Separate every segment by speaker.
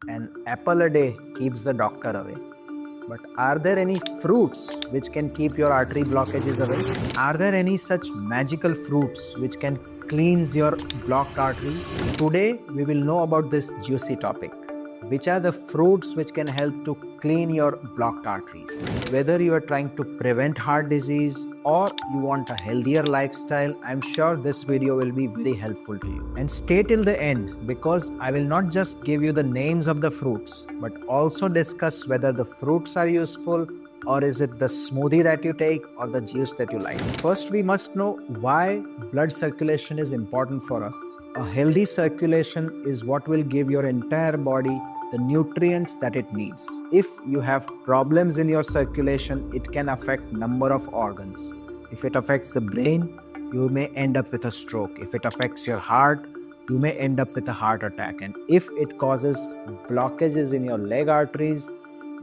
Speaker 1: An apple a day keeps the doctor away. But are there any fruits which can keep your artery blockages away? Are there any such magical fruits which can cleanse your blocked arteries? Today we will know about this juicy topic. Which are the fruits which can help to clean your blocked arteries? Whether you are trying to prevent heart disease or you want a healthier lifestyle, I'm sure this video will be very helpful to you. And stay till the end because I will not just give you the names of the fruits but also discuss whether the fruits are useful or is it the smoothie that you take or the juice that you like. First, we must know why blood circulation is important for us. A healthy circulation is what will give your entire body the nutrients that it needs. If you have problems in your circulation, it can affect number of organs. If it affects the brain, you may end up with a stroke. If it affects your heart, you may end up with a heart attack. And if it causes blockages in your leg arteries,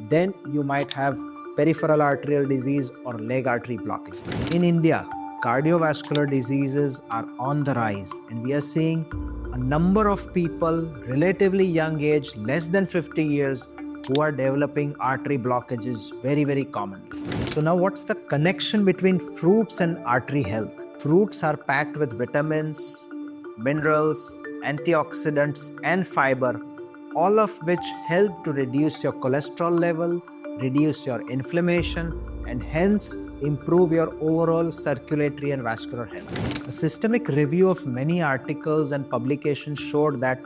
Speaker 1: then you might have peripheral arterial disease or leg artery blockage. In India, cardiovascular diseases are on the rise, and we are seeing a number of people, relatively young age, less than 50 years, who are developing artery blockages very commonly. So now what's the connection between fruits and artery health? Fruits are packed with vitamins, minerals, antioxidants and fiber, all of which help to reduce your cholesterol level, reduce your inflammation, and hence improve your overall circulatory and vascular health. A systemic review of many articles and publications showed that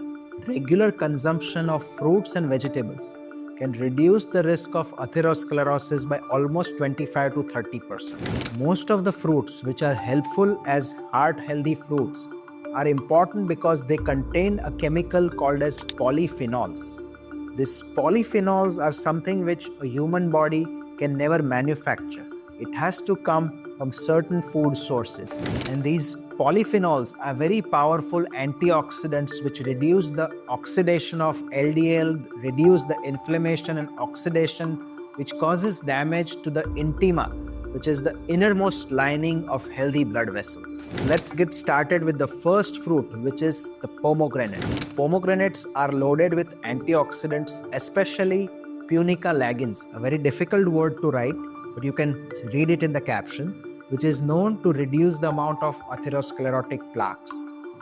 Speaker 1: regular consumption of fruits and vegetables can reduce the risk of atherosclerosis by almost 25 to 30%. Most of the fruits which are helpful as heart-healthy fruits are important because they contain a chemical called as polyphenols. These polyphenols are something which a human body can never manufacture. It has to come from certain food sources. And these polyphenols are very powerful antioxidants which reduce the oxidation of LDL, reduce the inflammation and oxidation, which causes damage to the intima, which is the innermost lining of healthy blood vessels. Let's get started with the first fruit, which is the pomegranate. Pomegranates are loaded with antioxidants, especially punica ligens, a very difficult word to write, but you can read it in the caption, which is known to reduce the amount of atherosclerotic plaques.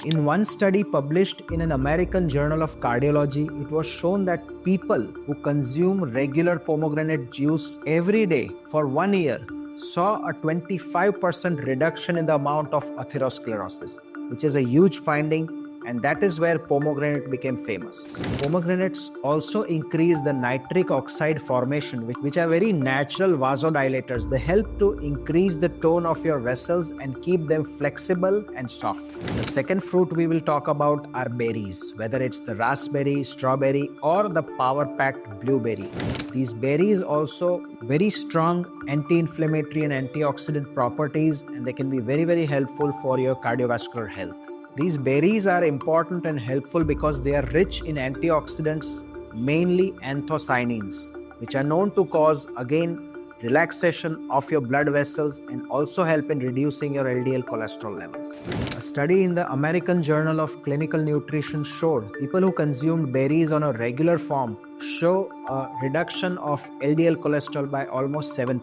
Speaker 1: In one study published in an American Journal of Cardiology, it was shown that people who consume regular pomegranate juice every day for 1 year saw a 25% reduction in the amount of atherosclerosis, which is a huge finding, and that is where pomegranate became famous. Pomegranates also increase the nitric oxide formation, which are very natural vasodilators. They help to increase the tone of your vessels and keep them flexible and soft. The second fruit we will talk about are berries, whether it's the raspberry, strawberry, or the power-packed blueberry. These berries also very strong anti-inflammatory and antioxidant properties, and they can be very helpful for your cardiovascular health. These berries are important and helpful because they are rich in antioxidants, mainly anthocyanins, which are known to cause, again, relaxation of your blood vessels and also help in reducing your LDL cholesterol levels. A study in the American Journal of Clinical Nutrition showed people who consumed berries on a regular form show a reduction of LDL cholesterol by almost 7%.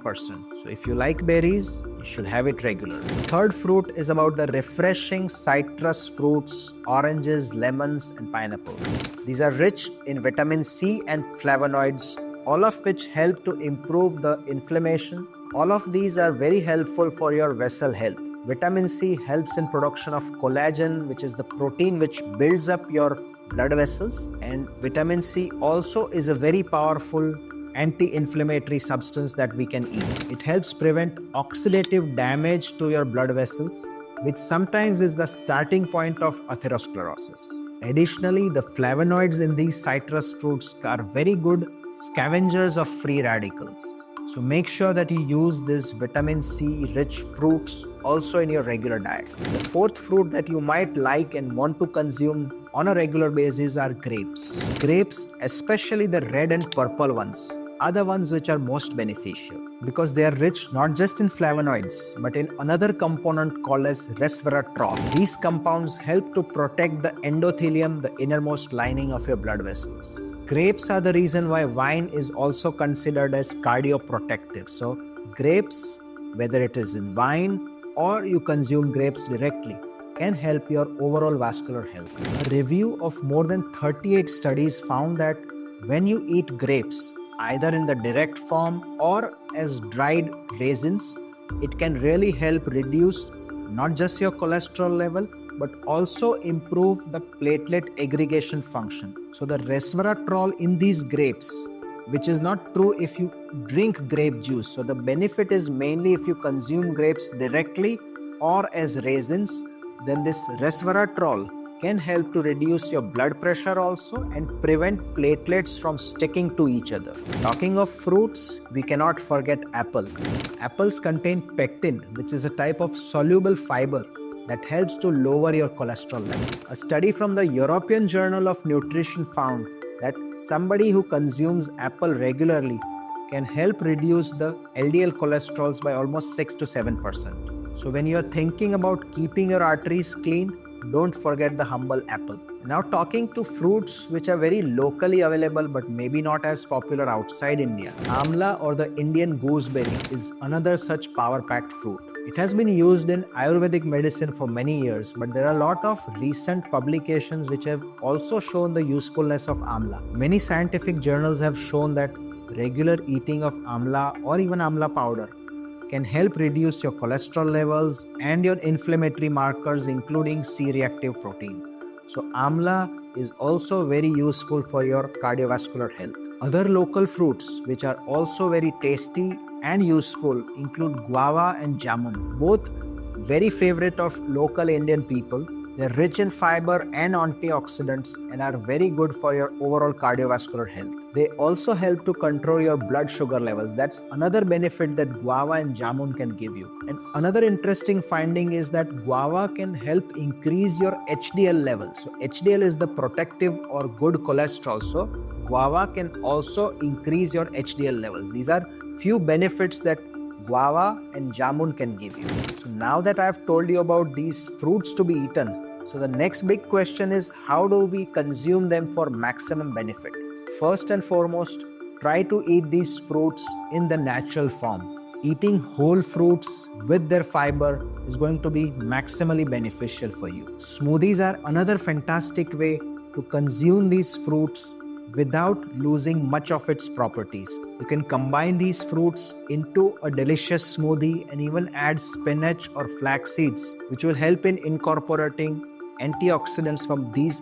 Speaker 1: So if you like berries, you should have it regularly. Third fruit is about the refreshing citrus fruits, oranges, lemons, and pineapples. These are rich in vitamin C and flavonoids, all of which help to improve the inflammation. All of these are very helpful for your vessel health. Vitamin C helps in production of collagen, which is the protein which builds up your blood vessels, and vitamin C also is a very powerful anti-inflammatory substance that we can eat. It helps prevent oxidative damage to your blood vessels, which sometimes is the starting point of atherosclerosis. Additionally, the flavonoids in these citrus fruits are very good scavengers of free radicals. So make sure that you use these vitamin C rich fruits also in your regular diet. The fourth fruit that you might like and want to consume on a regular basis are grapes. Grapes, especially the red and purple ones, are the ones which are most beneficial because they are rich not just in flavonoids but in another component called as resveratrol. These compounds help to protect the endothelium, the innermost lining of your blood vessels. Grapes are the reason why wine is also considered as cardioprotective. So grapes, whether it is in wine or you consume grapes directly, can help your overall vascular health. A review of more than 38 studies found that when you eat grapes, either in the direct form or as dried raisins, it can really help reduce not just your cholesterol level but also improve the platelet aggregation function. So the resveratrol in these grapes, which is not true if you drink grape juice. So the benefit is mainly if you consume grapes directly or as raisins, then this resveratrol can help to reduce your blood pressure also and prevent platelets from sticking to each other. Talking of fruits, we cannot forget apple. Apples contain pectin, which is a type of soluble fiber that helps to lower your cholesterol level. A study from the European Journal of Nutrition found that somebody who consumes apple regularly can help reduce the LDL cholesterols by almost 6 to 7%. So when you're thinking about keeping your arteries clean, don't forget the humble apple. Now talking to fruits which are very locally available but maybe not as popular outside India. Amla or the Indian gooseberry is another such power-packed fruit. It has been used in Ayurvedic medicine for many years, but there are a lot of recent publications which have also shown the usefulness of amla. Many scientific journals have shown that regular eating of amla or even amla powder can help reduce your cholesterol levels and your inflammatory markers, including C-reactive protein. So amla is also very useful for your cardiovascular health. Other local fruits which are also very tasty and useful include guava and jamun, both very favorite of local Indian people. They're rich in fiber and antioxidants and are very good for your overall cardiovascular health. They also help to control your blood sugar levels. That's another benefit that guava and jamun can give you. And another interesting finding is that guava can help increase your HDL levels. So HDL is the protective or good cholesterol. So guava can also increase your HDL levels. These are few benefits that guava and jamun can give you. So now that I have told you about these fruits to be eaten, so the next big question is, how do we consume them for maximum benefit? First and foremost, try to eat these fruits in the natural form. Eating whole fruits with their fiber is going to be maximally beneficial for you. Smoothies are another fantastic way to consume these fruits without losing much of its properties. You can combine these fruits into a delicious smoothie and even add spinach or flax seeds, which will help in incorporating antioxidants from these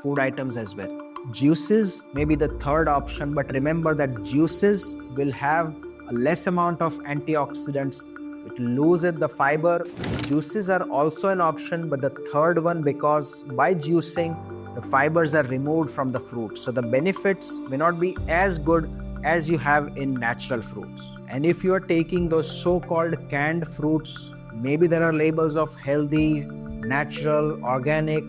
Speaker 1: food items as well. Juices may be the third option, but remember that juices will have a less amount of antioxidants. It loses the fiber. Juices are also an option, but the third one, because by juicing, the fibers are removed from the fruit. So the benefits may not be as good as you have in natural fruits. And if you are taking those so-called canned fruits, maybe there are labels of healthy, natural, organic.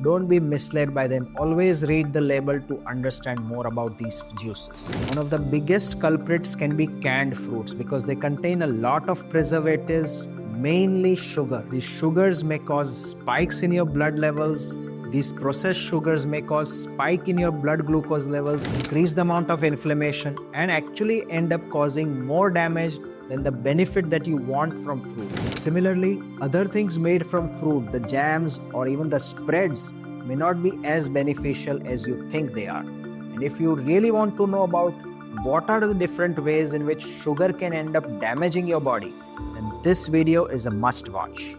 Speaker 1: Don't be misled by them. Always read the label to understand more about these juices. One of the biggest culprits can be canned fruits because they contain a lot of preservatives, mainly sugar. These sugars may cause spikes in your blood levels. These processed sugars may cause spike in your blood glucose levels, increase the amount of inflammation, and actually end up causing more damage than the benefit that you want from fruits. Similarly, other things made from fruit, the jams or even the spreads, may not be as beneficial as you think they are. And if you really want to know about what are the different ways in which sugar can end up damaging your body, then this video is a must watch.